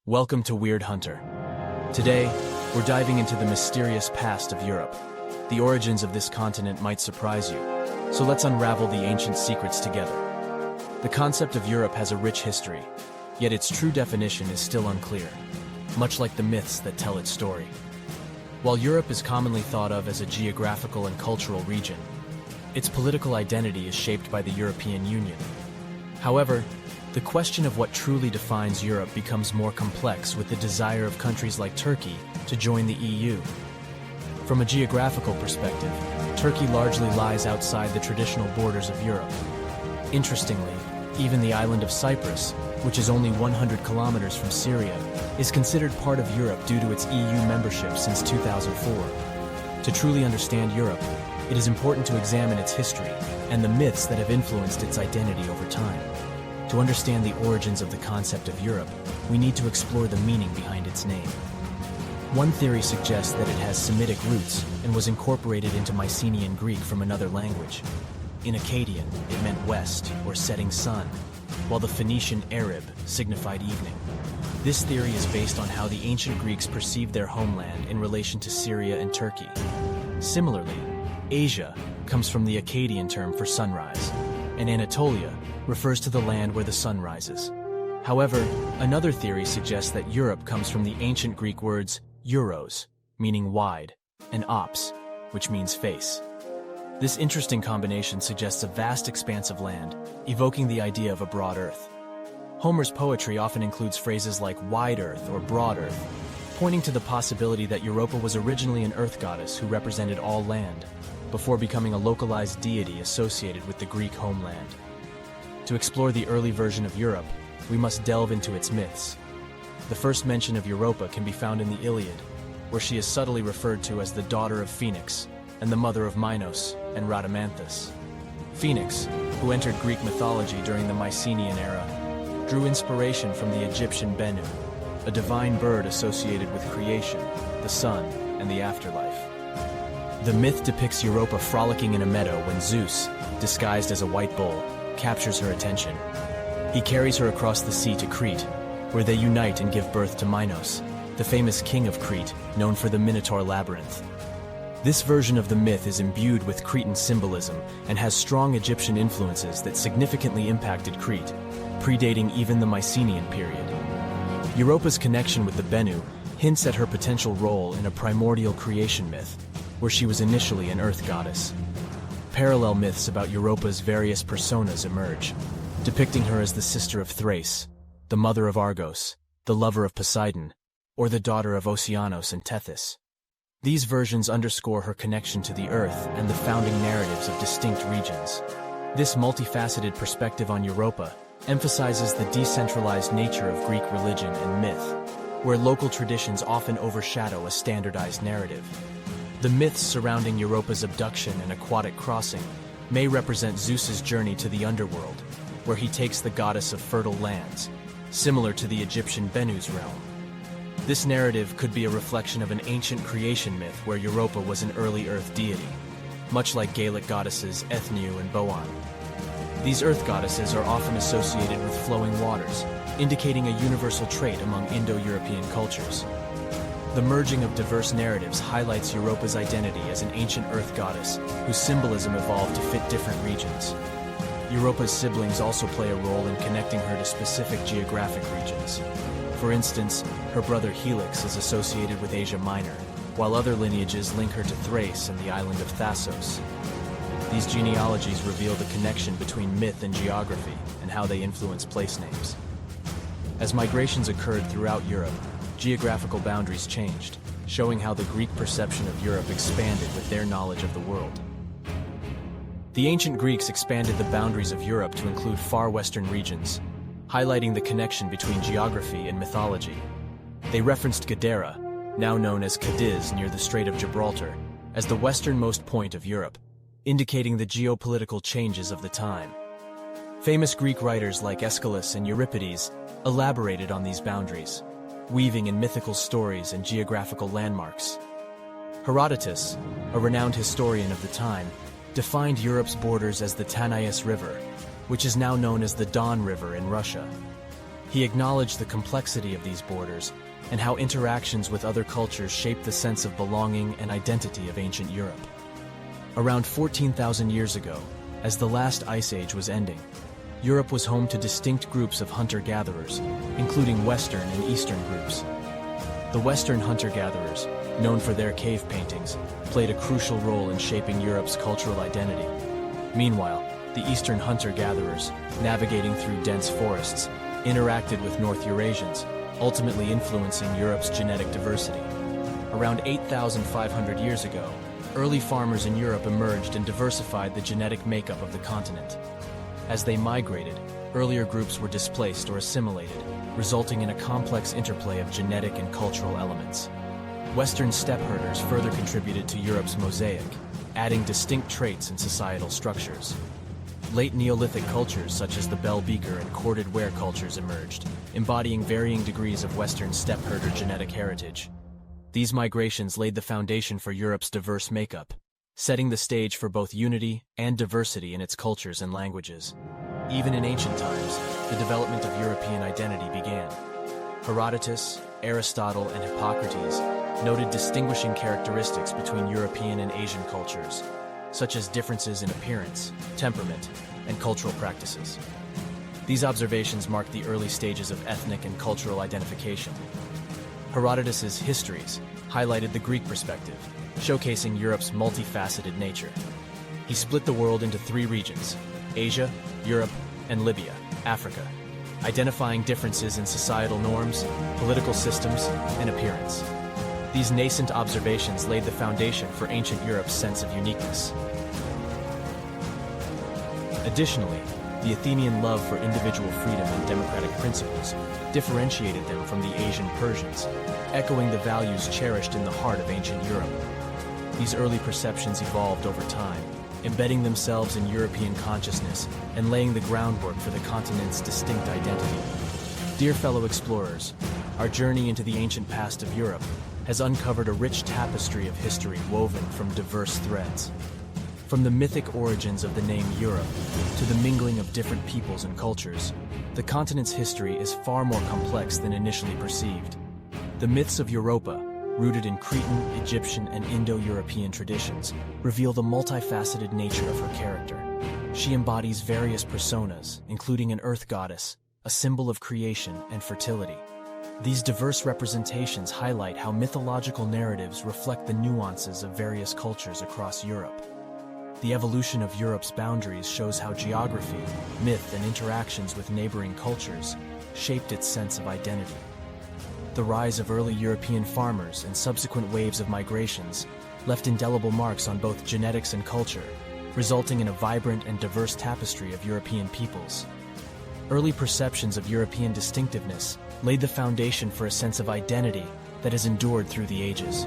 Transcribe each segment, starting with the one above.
Welcome to Weird Hunter. Today, we're diving into the mysterious past of Europe. The origins of this continent might surprise you, so let's unravel the ancient secrets together. The concept of Europe has a rich history, yet its true definition is still unclear, much like the myths that tell its story. While Europe is commonly thought of as a geographical and cultural region, its political identity is shaped by the European Union. However, the question of what truly defines Europe becomes more complex with the desire of countries like Turkey to join the EU. From a geographical perspective, Turkey largely lies outside the traditional borders of Europe. Interestingly, even the island of Cyprus, which is only 100 kilometers from Syria, is considered part of Europe due to its EU membership since 2004. To truly understand Europe, it is important to examine its history and the myths that have influenced its identity over time. To understand the origins of the concept of Europe, we need to explore the meaning behind its name. One theory suggests that it has Semitic roots and was incorporated into Mycenaean Greek from another language. In Akkadian, it meant west or setting sun, while the Phoenician Arab signified evening. This theory is based on how the ancient Greeks perceived their homeland in relation to Syria and Turkey. Similarly, Asia comes from the Akkadian term for sunrise, and Anatolia refers to the land where the sun rises. However, another theory suggests that Europe comes from the ancient Greek words euros, meaning wide, and ops, which means face. This interesting combination suggests a vast expanse of land, evoking the idea of a broad earth. Homer's poetry often includes phrases like wide earth or broad earth, pointing to the possibility that Europa was originally an earth goddess who represented all land, before becoming a localized deity associated with the Greek homeland. To explore the early version of Europe, we must delve into its myths. The first mention of Europa can be found in the Iliad, where she is subtly referred to as the daughter of Phoenix and the mother of Minos and Rhadamanthus. Phoenix, who entered Greek mythology during the Mycenaean era, drew inspiration from the Egyptian Bennu, a divine bird associated with creation, the sun, and the afterlife. The myth depicts Europa frolicking in a meadow when Zeus, disguised as a white bull, captures her attention. He carries her across the sea to Crete, where they unite and give birth to Minos, the famous king of Crete, known for the Minotaur labyrinth. This version of the myth is imbued with Cretan symbolism and has strong Egyptian influences that significantly impacted Crete, predating even the Mycenaean period. Europa's connection with the Bennu hints at her potential role in a primordial creation myth, where she was initially an earth goddess. Parallel myths about Europa's various personas emerge, depicting her as the sister of Thrace, the mother of Argos, the lover of Poseidon, or the daughter of Oceanos and Tethys. These versions underscore her connection to the earth and the founding narratives of distinct regions. This multifaceted perspective on Europa emphasizes the decentralized nature of Greek religion and myth, where local traditions often overshadow a standardized narrative. The myths surrounding Europa's abduction and aquatic crossing may represent Zeus's journey to the underworld, where he takes the goddess of fertile lands, similar to the Egyptian Bennu's realm. This narrative could be a reflection of an ancient creation myth where Europa was an early earth deity, much like Gaelic goddesses Ethnu and Boan. These earth goddesses are often associated with flowing waters, indicating a universal trait among Indo-European cultures. The merging of diverse narratives highlights Europa's identity as an ancient earth goddess whose symbolism evolved to fit different regions. Europa's siblings also play a role in connecting her to specific geographic regions. For instance, her brother Helix is associated with Asia Minor, while other lineages link her to Thrace and the island of Thasos. These genealogies reveal the connection between myth and geography and how they influence place names. As migrations occurred throughout Europe, geographical boundaries changed, showing how the Greek perception of Europe expanded with their knowledge of the world. The ancient Greeks expanded the boundaries of Europe to include far western regions, highlighting the connection between geography and mythology. They referenced Gadara, now known as Cadiz near the Strait of Gibraltar, as the westernmost point of Europe, indicating the geopolitical changes of the time. Famous Greek writers like Aeschylus and Euripides elaborated on these boundaries, weaving in mythical stories and geographical landmarks. Herodotus, a renowned historian of the time, defined Europe's borders as the Tanais River, which is now known as the Don River in Russia. He acknowledged the complexity of these borders and how interactions with other cultures shaped the sense of belonging and identity of ancient Europe. Around 14,000 years ago, as the last ice age was ending, Europe was home to distinct groups of hunter-gatherers, including Western and Eastern groups. The Western hunter-gatherers, known for their cave paintings, played a crucial role in shaping Europe's cultural identity. Meanwhile, the Eastern hunter-gatherers, navigating through dense forests, interacted with North Eurasians, ultimately influencing Europe's genetic diversity. Around 8,500 years ago, early farmers in Europe emerged and diversified the genetic makeup of the continent. As they migrated, earlier groups were displaced or assimilated, resulting in a complex interplay of genetic and cultural elements. Western steppe herders further contributed to Europe's mosaic, adding distinct traits and societal structures. Late Neolithic cultures such as the bell beaker and corded ware cultures emerged, embodying varying degrees of Western steppe herder genetic heritage. These migrations laid the foundation for Europe's diverse makeup, setting the stage for both unity and diversity in its cultures and languages. Even in ancient times, the development of European identity began. Herodotus, Aristotle, and Hippocrates noted distinguishing characteristics between European and Asian cultures, such as differences in appearance, temperament, and cultural practices. These observations marked the early stages of ethnic and cultural identification. Herodotus's histories highlighted the Greek perspective, showcasing Europe's multifaceted nature. He split the world into three regions: Asia, Europe, and Libya, Africa, identifying differences in societal norms, political systems, and appearance. These nascent observations laid the foundation for ancient Europe's sense of uniqueness. Additionally, the Athenian love for individual freedom and democratic principles differentiated them from the Asian Persians, echoing the values cherished in the heart of ancient Europe. These early perceptions evolved over time, embedding themselves in European consciousness and laying the groundwork for the continent's distinct identity. Dear fellow explorers, our journey into the ancient past of Europe has uncovered a rich tapestry of history woven from diverse threads. From the mythic origins of the name Europe to the mingling of different peoples and cultures, the continent's history is far more complex than initially perceived. The myths of Europa, rooted in Cretan, Egyptian, and Indo-European traditions, reveal the multifaceted nature of her character. She embodies various personas, including an earth goddess, a symbol of creation and fertility. These diverse representations highlight how mythological narratives reflect the nuances of various cultures across Europe. The evolution of Europe's boundaries shows how geography, myth, and interactions with neighboring cultures shaped its sense of identity. The rise of early European farmers and subsequent waves of migrations left indelible marks on both genetics and culture, resulting in a vibrant and diverse tapestry of European peoples. Early perceptions of European distinctiveness laid the foundation for a sense of identity that has endured through the ages.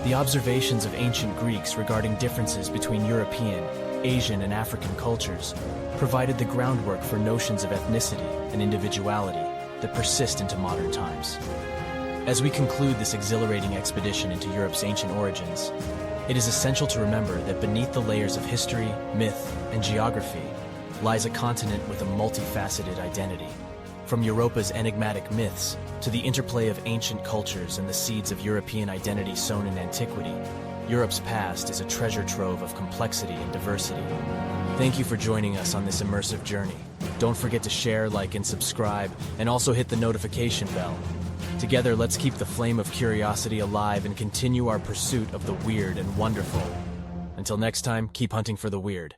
The observations of ancient Greeks regarding differences between European, Asian, and African cultures provided the groundwork for notions of ethnicity and individuality that persist into modern times. As we conclude this exhilarating expedition into Europe's ancient origins, it is essential to remember that beneath the layers of history, myth, and geography lies a continent with a multifaceted identity. From Europa's enigmatic myths to the interplay of ancient cultures and the seeds of European identity sown in antiquity, Europe's past is a treasure trove of complexity and diversity. Thank you for joining us on this immersive journey. Don't forget to share, like, and subscribe, and also hit the notification bell. Together, let's keep the flame of curiosity alive and continue our pursuit of the weird and wonderful. Until next time, keep hunting for the weird.